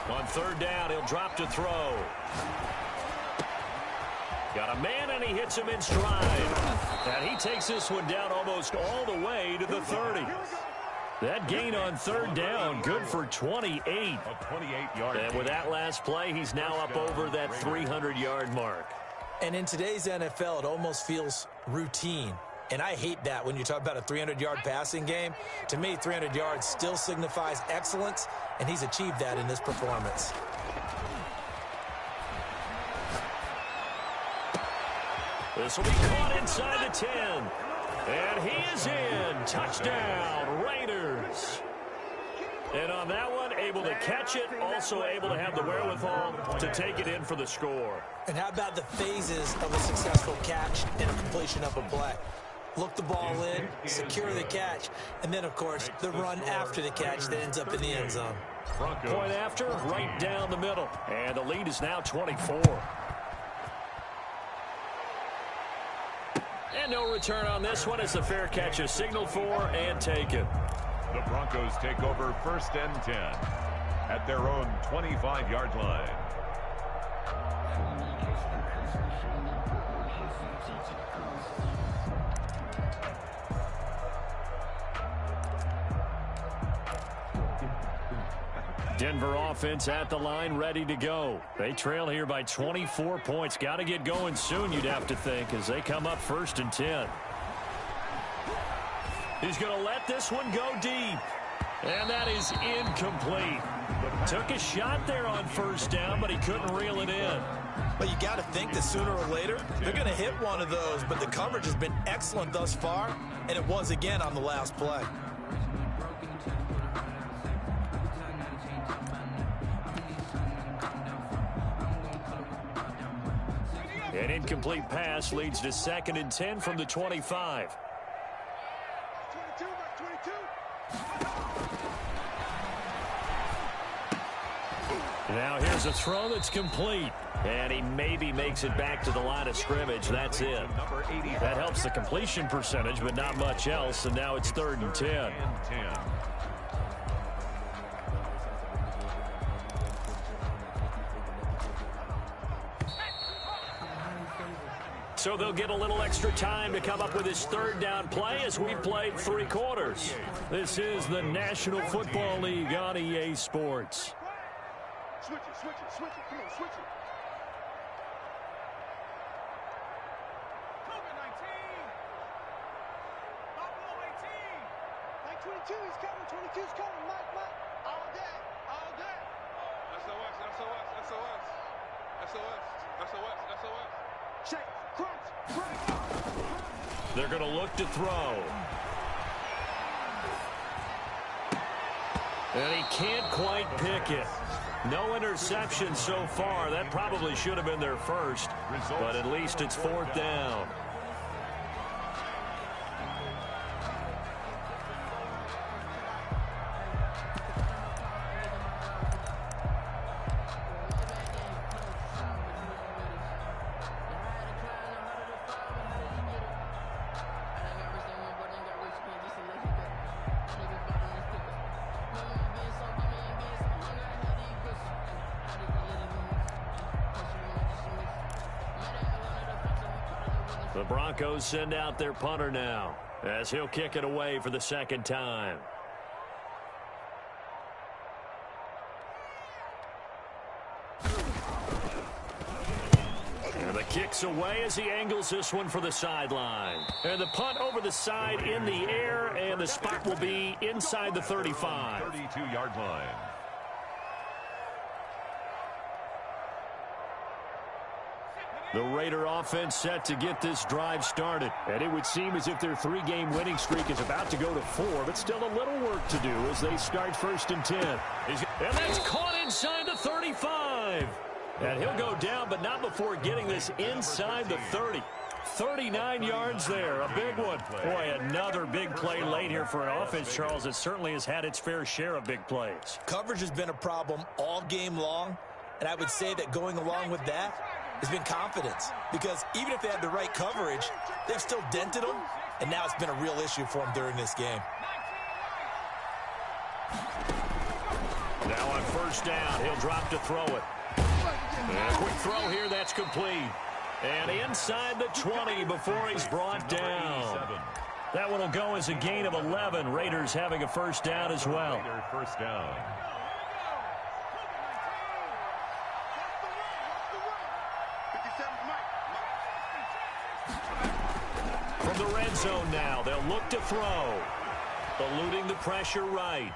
On third down, he'll drop to throw. Got a man, and he hits him in stride. And he takes this one down almost all the way to the 30. That gain on third down, good for 28. A 28-yard And with that last play, he's now up over that 300-yard mark. And in today's NFL, it almost feels routine. And I hate that when you talk about a 300-yard passing game. To me, 300 yards still signifies excellence, and he's achieved that in this performance. This will be caught inside the 10. And he is in. Touchdown, Raiders. And on that one, able to catch it, also able to have the wherewithal to take it in for the score. And how about the phases of a successful catch and a completion of a play? Look the ball in, secure the catch, and then, of course, the run after the catch that ends up in the end zone. Point after, right down the middle. And the lead is now 24. And no return on this one as the fair catch is signaled for and taken. The Broncos take over 1st and 10 at their own 25-yard line. Denver offense at the line, ready to go. They trail here by 24 points. Got to get going soon, you'd have to think, as they come up 1st and 10. He's going to let this one go deep. And that is incomplete. Took a shot there on 1st down, but he couldn't reel it in. But you got to think that sooner or later, they're going to hit one of those. But the coverage has been excellent thus far, and it was again on the last play. An incomplete pass leads to 2nd and 10 from the 25. Now here's a throw that's complete. And he maybe makes it back to the line of scrimmage. That's it. That helps the completion percentage, but not much else. And now it's 3rd and 10. So they'll get a little extra time to come up with his 3rd down play as we've played 3 quarters. This is the National Football League on EA Sports. Switch it, switch it, switch it. Come on, switch it. COVID-19. Buffalo 18. Mike 22, he's coming. 22's coming. Mike. All day. All day. SOS, SOS, SOS. SOS, SOS, SOS. Check. They're going to look to throw. And he can't quite pick it. No interception so far. That probably should have been their first, but at least it's 4th down. The Broncos send out their punter now as he'll kick it away for the 2nd time. And the kick's away as he angles this one for the sideline. And the punt over the side in the air, and the spot will be inside the 35. 32-yard line. The Raider offense set to get this drive started. And it would seem as if their 3-game winning streak is about to go to 4, but still a little work to do as they start 1st and 10. And that's caught inside the 35. And he'll go down, but not before getting this inside the 30. 39 yards there, a big one. Boy, another big play late here for an offense, Charles, that certainly has had its fair share of big plays. Coverage has been a problem all game long, and I would say that going along with that has been confidence, because even if they had the right coverage, they've still dented them, and now it's been a real issue for them during this game. Now on first down, he'll drop to throw it. And a quick throw here, that's complete. And inside the 20 before he's brought down. That one will go as a gain of 11. Raiders having a first down as well. First down. From the red zone now, they'll look to throw. Eluding the pressure right.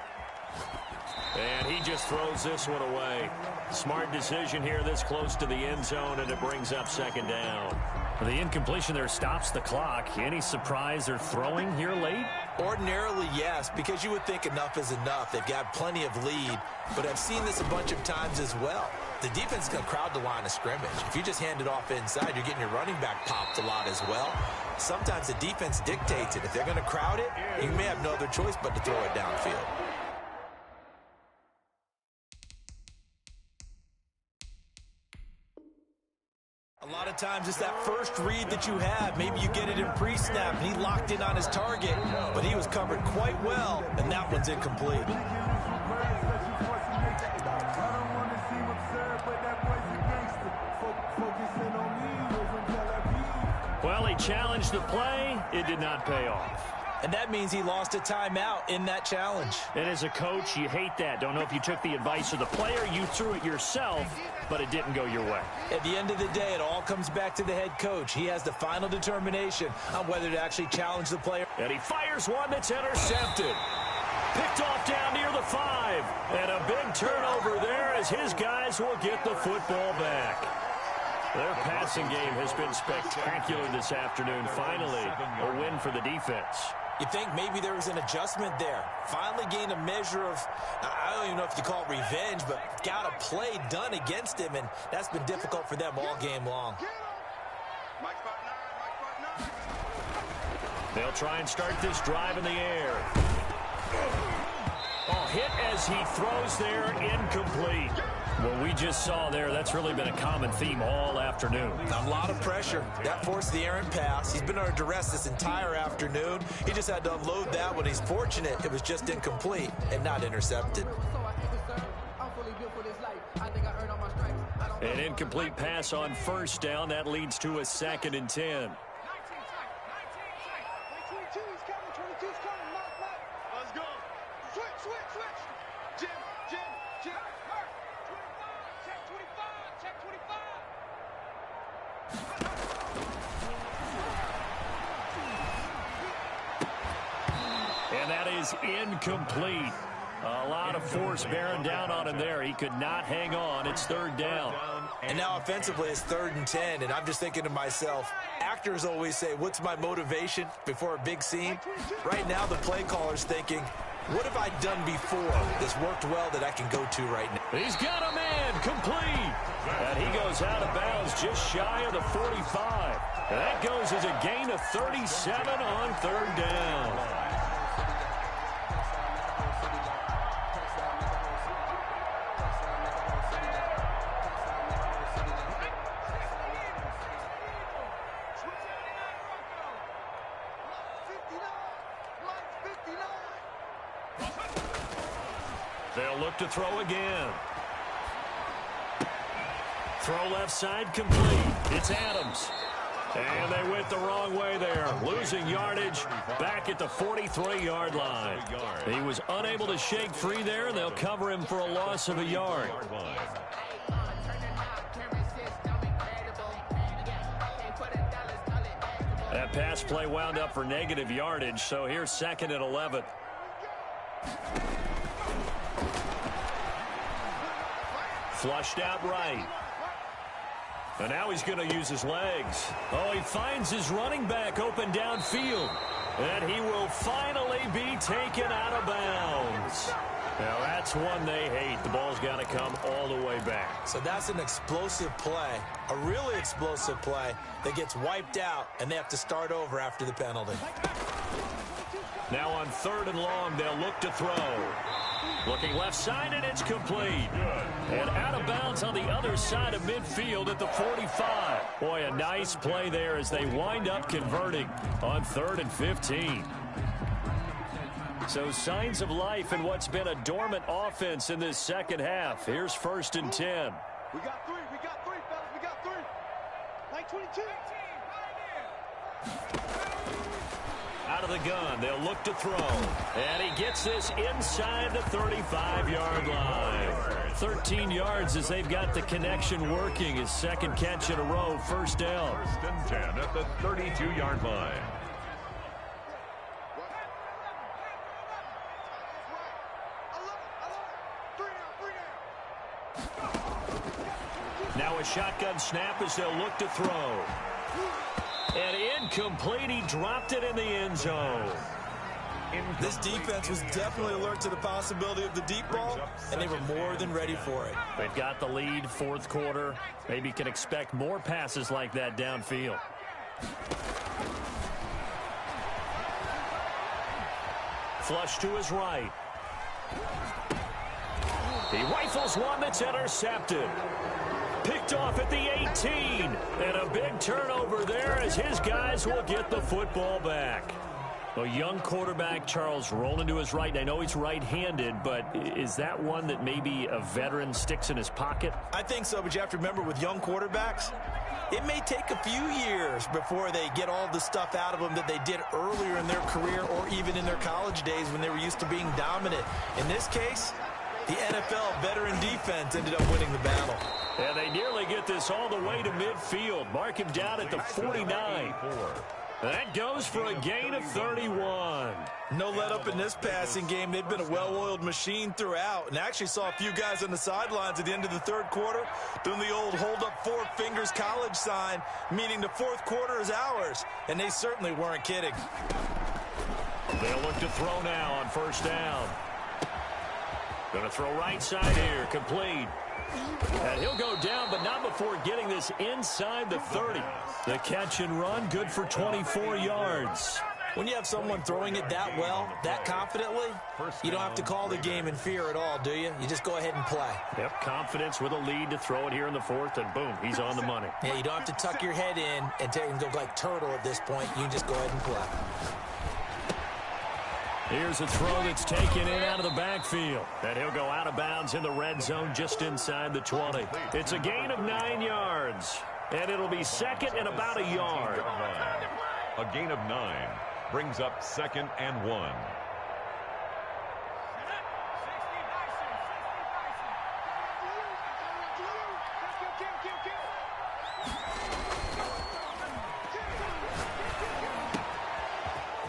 And he just throws this one away. Smart decision here this close to the end zone, and it brings up second down. The incompletion there stops the clock. Any surprise they're throwing here late? Ordinarily, yes, because you would think enough is enough. They've got plenty of lead, but I've seen this a bunch of times as well. The defense is going to crowd the line of scrimmage. If you just hand it off inside, you're getting your running back popped a lot as well. Sometimes the defense dictates it. If they're going to crowd it, you may have no other choice but to throw it downfield. A lot of times it's that first read that you have. Maybe you get it in pre-snap, and he locked in on his target, but he was covered quite well, and that one's incomplete. Well, he challenged the play. It did not pay off. And that means he lost a timeout in that challenge. And as a coach, you hate that. Don't know if you took the advice of the player, you threw it yourself, but it didn't go your way. At the end of the day, it all comes back to the head coach. He has the final determination on whether to actually challenge the player. And he fires one that's intercepted. Picked off down near the 5. And a big turnover there as his guys will get the football back. Their passing game has been spectacular this afternoon. Finally, a win for the defense. You think maybe there was an adjustment there. Finally gained a measure of, I don't even know if you call it revenge, but got a play done against him, and that's been difficult for them all game long. They'll try and start this drive in the air. Oh, hit as he throws there, incomplete. What we just saw there, that's really been a common theme all afternoon. A lot of pressure. That forced the errant pass. He's been under duress this entire afternoon. He just had to unload that one. He's fortunate it was just incomplete and not intercepted. An incomplete pass on first down. That leads to a 2nd and 10. Let's go. Switch. Jim. Check 25. And that is incomplete. A lot of force bearing down on him there. He could not hang on. It's 3rd down. And now offensively it's 3rd and 10, and I'm just thinking to myself, actors always say, what's my motivation before a big scene? Right now the play caller's thinking, what have I done before that's worked well that I can go to right now? He's got a man, complete. And he goes out of bounds just shy of the 45. And that goes as a gain of 37 on 3rd down. They'll look to throw again. Throw left side complete. It's Adams. And they went the wrong way there. Losing yardage back at the 43-yard line. He was unable to shake free there, and they'll cover him for a loss of a yard. That pass play wound up for negative yardage, so here's 2nd and 11. Flushed out right. And now he's going to use his legs. Oh, he finds his running back open downfield. And he will finally be taken out of bounds. is. Now, that's one they hate. The ball's got to come all the way back. So that's an explosive play, a really explosive play that gets wiped out, and they have to start over after the penalty. Now on 3rd and long, they'll look to throw. Looking left side, and it's complete. And out of bounds on the other side of midfield at the 45. Boy, a nice play there as they wind up converting on 3rd and 15. So signs of life in what's been a dormant offense in this second half. Here's 1st and 10. We got three, fellas, we got three. Like 22. Out of the gun, they'll look to throw. And he gets this inside the 35-yard line. 13 yards as they've got the connection working. His second catch in a row, 1st down. 1st and 10 at the 32-yard line. Now a shotgun snap as they'll look to throw. And incomplete. He dropped it in the end zone. This defense was definitely alert to the possibility of the deep ball, and they were more than ready for it. They've got the lead, 4th quarter. Maybe can expect more passes like that downfield. Flush to his right. He rifles one that's intercepted. Picked off at the 18. And a big turnover there as his guys will get the football back. A young quarterback, Charles, rolling to his right. I know he's right-handed, but is that one that maybe a veteran sticks in his pocket? I think so, but you have to remember with young quarterbacks, it may take a few years before they get all the stuff out of them that they did earlier in their career or even in their college days when they were used to being dominant. In this case, the NFL veteran defense ended up winning the battle. And they nearly get this all the way to midfield. Mark him down at the 49. That goes for a gain of 31. No let up in this passing game. They've been a well-oiled machine throughout. And actually saw a few guys on the sidelines at the end of the 3rd quarter doing the old hold up 4 fingers college sign, meaning the 4th quarter is ours. And they certainly weren't kidding. They'll look to throw now on 1st down. Going to throw right side here, complete. And he'll go down, but not before getting this inside the 30. The catch and run, good for 24 yards. When you have someone throwing it that well, that confidently, you don't have to call the game in fear at all, do you? You just go ahead and play. Yep, confidence with a lead to throw it here in the 4th, and boom, he's on the money. Yeah, you don't have to tuck your head in and take him to go like turtle at this point. You just go ahead and play. Here's a throw that's taken in out of the backfield. And he'll go out of bounds in the red zone just inside the 20. It's a gain of 9 yards. And it'll be 2nd and about a yard. A gain of 9 brings up 2nd and 1.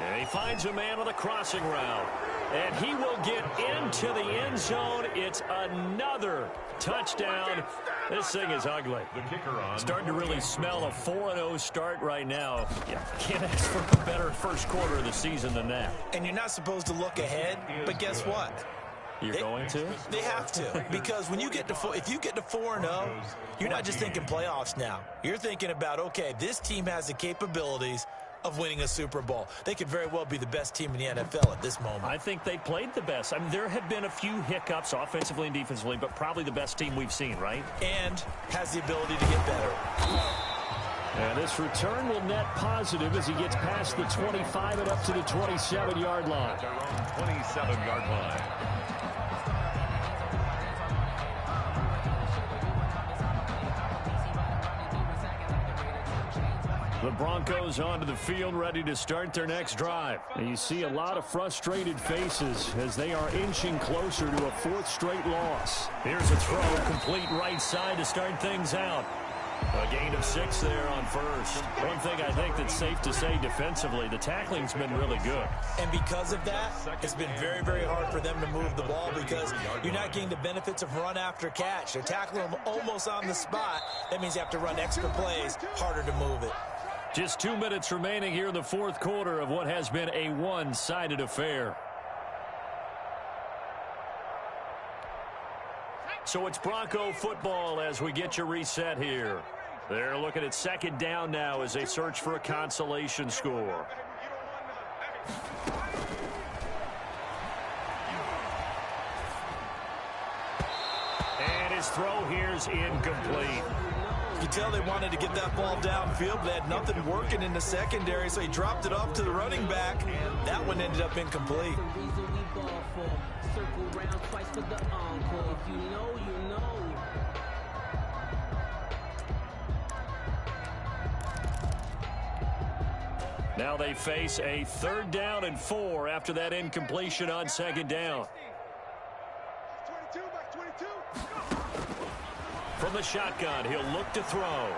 And he finds a man on the crossing route. And he will get into the end zone. It's another touchdown. This thing is ugly. The kicker on. Starting to really smell a 4-0 start right now. You can't ask for a better 1st quarter of the season than that. And you're not supposed to look ahead, but guess what? You're going to? They have to, because when you get to if you get to 4-0, you're not just thinking playoffs now. You're thinking about, okay, this team has the capabilities of winning a Super Bowl. They could very well be the best team in the NFL at this moment. I think they played the best. I mean, there have been a few hiccups offensively and defensively, but probably the best team we've seen, right? And has the ability to get better. And this return will net positive as he gets past the 25 and up to the 27-yard line. 27-yard line. The Broncos onto the field, ready to start their next drive. And you see a lot of frustrated faces as they are inching closer to a 4th straight loss. Here's a throw, complete right side to start things out. A gain of 6 there on 1st. One thing I think that's safe to say defensively, the tackling's been really good. And because of that, it's been very, very hard for them to move the ball because you're not getting the benefits of run after catch. They're tackling them almost on the spot. That means you have to run extra plays, harder to move it. Just 2 minutes remaining here in the 4th quarter of what has been a one-sided affair. So it's Bronco football as we get you reset here. They're looking at second down now as they search for a consolation score. And his throw here's incomplete. You tell they wanted to get that ball downfield, but they had nothing working in the secondary, so he dropped it off to the running back. That one ended up incomplete. Now they face a 3rd down and 4 after that incompletion on second down. From the shotgun, he'll look to throw.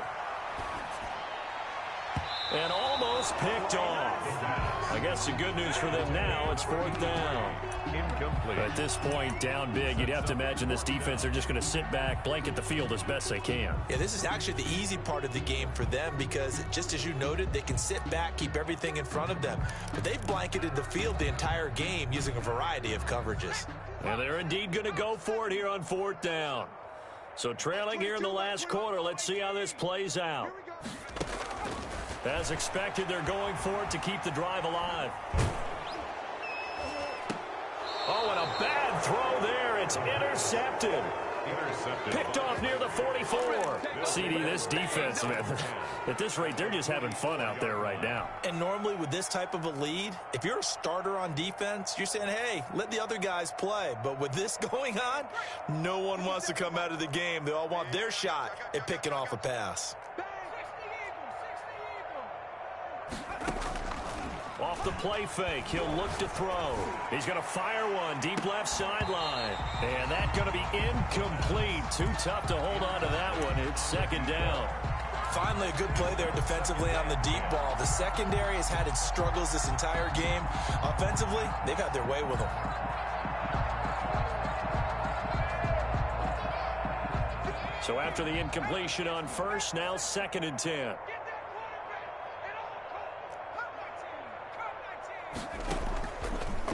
And almost picked off. I guess the good news for them now, it's 4th down. Incomplete. At this point, down big, you'd have to imagine this defense are just going to sit back, blanket the field as best they can. Yeah, this is actually the easy part of the game for them because, just as you noted, they can sit back, keep everything in front of them. But they've blanketed the field the entire game using a variety of coverages. And they're indeed going to go for it here on 4th down. So trailing here in the last quarter, let's see how this plays out. As expected, they're going for it to keep the drive alive. Oh, and a bad throw there. It's intercepted. Picked off near the 44. CD, this defense, man, at this rate, they're just having fun out there right now. And normally with this type of a lead, if you're a starter on defense, you're saying, hey, let the other guys play. But with this going on, no one wants to come out of the game. They all want their shot at picking off a pass. Off the play fake, he'll look to throw. He's going to fire one deep left sideline. And that's going to be incomplete. Too tough to hold on to that one. It's 2nd down. Finally, a good play there defensively on the deep ball. The secondary has had its struggles this entire game. Offensively, they've had their way with them. So after the incompletion on first, now 2nd and 10.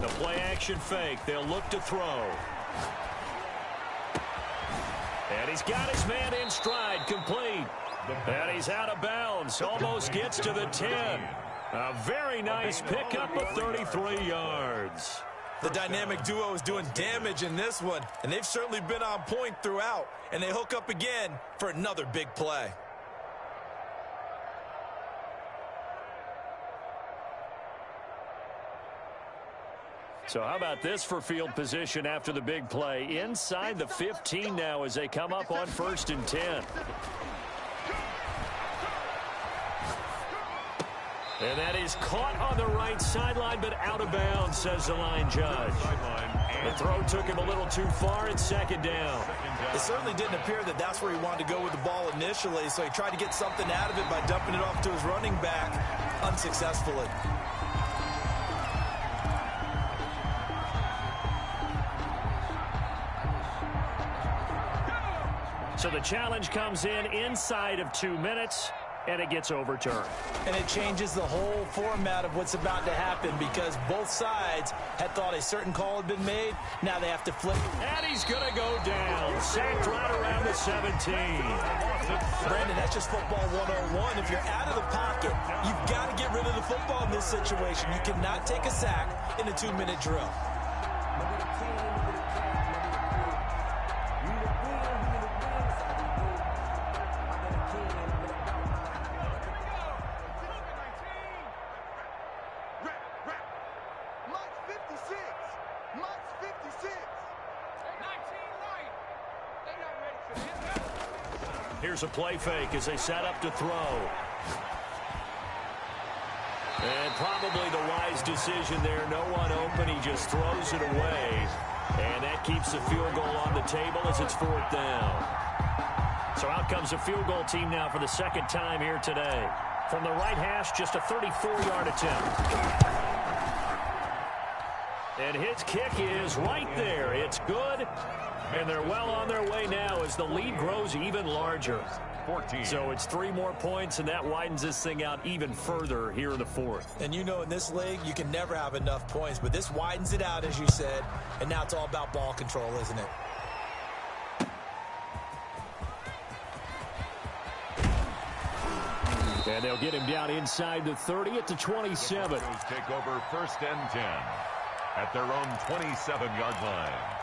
The play action fake. They'll look to throw. And he's got his man in stride, complete. And he's out of bounds. Almost gets to the 10. A very nice pickup of 33 yards. The dynamic duo is doing damage in this one, and they've certainly been on point throughout. And they hook up again for another big play. So how about this for field position after the big play? Inside the 15 now as they come up on 1st and 10. And that is caught on the right sideline, but out of bounds, says the line judge. The throw took him a little too far. It's 2nd down. It certainly didn't appear that that's where he wanted to go with the ball initially, so he tried to get something out of it by dumping it off to his running back unsuccessfully. So the challenge comes in inside of 2 minutes, and it gets overturned. And it changes the whole format of what's about to happen because both sides had thought a certain call had been made. Now they have to flip. And he's going to go down. Sacked right around the 17. Brandon, that's just football 101. If you're out of the pocket, you've got to get rid of the football in this situation. You cannot take a sack in a 2-minute drill. Here's a play fake as they set up to throw. And probably the wise decision there. No one open. He just throws it away. And that keeps the field goal on the table as it's 4th down. So out comes the field goal team now for the 2nd time here today. From the right hash, just a 34-yard attempt. And his kick is right there. It's good. And they're well on their way now as the lead grows even larger. 14. So it's 3 more points, and that widens this thing out even further here in the 4th. And you know in this league, you can never have enough points, but this widens it out, as you said, and now it's all about ball control, isn't it? And they'll get him down inside the 30 at the 27. The Broncos take over 1st and 10 at their own 27-yard line.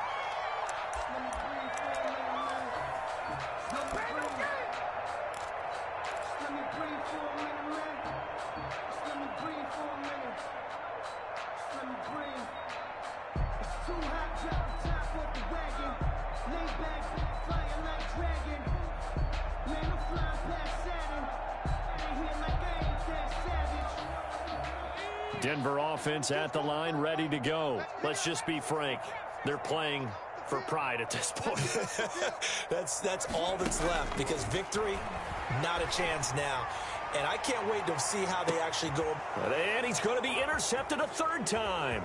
Denver offense at the line, ready to go. Let's just be frank. They're playing for pride at this point. That's all that's left, because victory, not a chance now. And I can't wait to see how they actually go. And he's going to be intercepted a third time.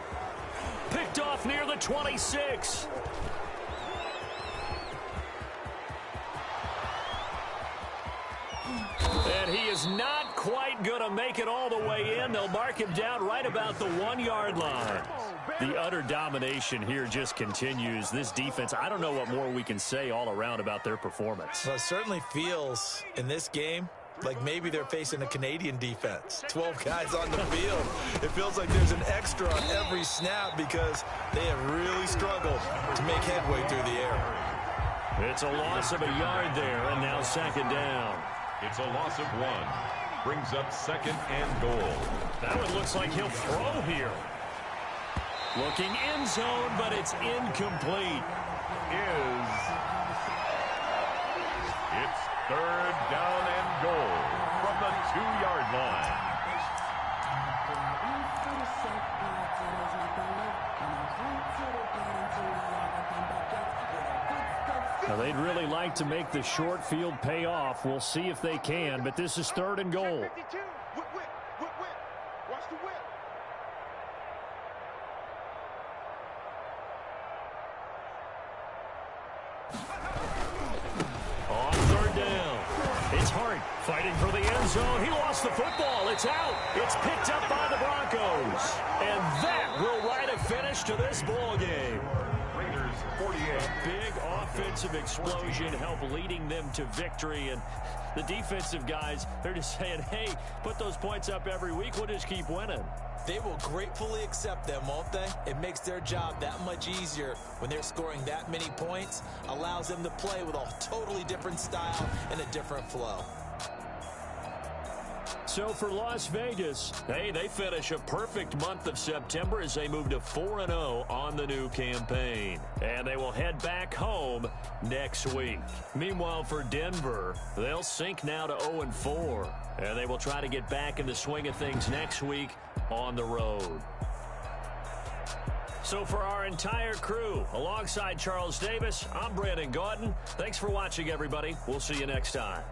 Picked off near the 26. And he is not quite going to make it all the way in. They'll mark him down right about the 1-yard line. The utter domination here just continues. This defense, I don't know what more we can say all around about their performance. Well, it certainly feels in this game like maybe they're facing a Canadian defense. 12 guys on the field. It feels like there's an extra on every snap because they have really struggled to make headway through the air. It's a loss of a yard there, and now 2nd down. It's a loss of 1. Brings up 2nd and goal. That one looks like he'll throw here. Looking end zone, but it's incomplete. It's 3rd down and goal from the 2-yard line. Now, they'd really like to make the short field pay off. We'll see if they can, but this is 3rd and goal. Watch the whip. On 3rd down, it's Hart fighting for the end zone. He lost the football. It's out. It's picked up by the Broncos. And that will write a finish to this ball game. Raiders 48. A big offensive explosion helped leading them to victory. And the defensive guys, they're just saying, hey, put those points up every week. We'll just keep winning. They will gratefully accept them, won't they? It makes their job that much easier when they're scoring that many points. Allows them to play with a totally different style and a different flow. So for Las Vegas, hey, they finish a perfect month of September as they move to 4-0 on the new campaign. And they will head back home next week. Meanwhile, for Denver, they'll sink now to 0-4. And they will try to get back in the swing of things next week on the road. So for our entire crew, alongside Charles Davis, I'm Brandon Gaudin. Thanks for watching, everybody. We'll see you next time.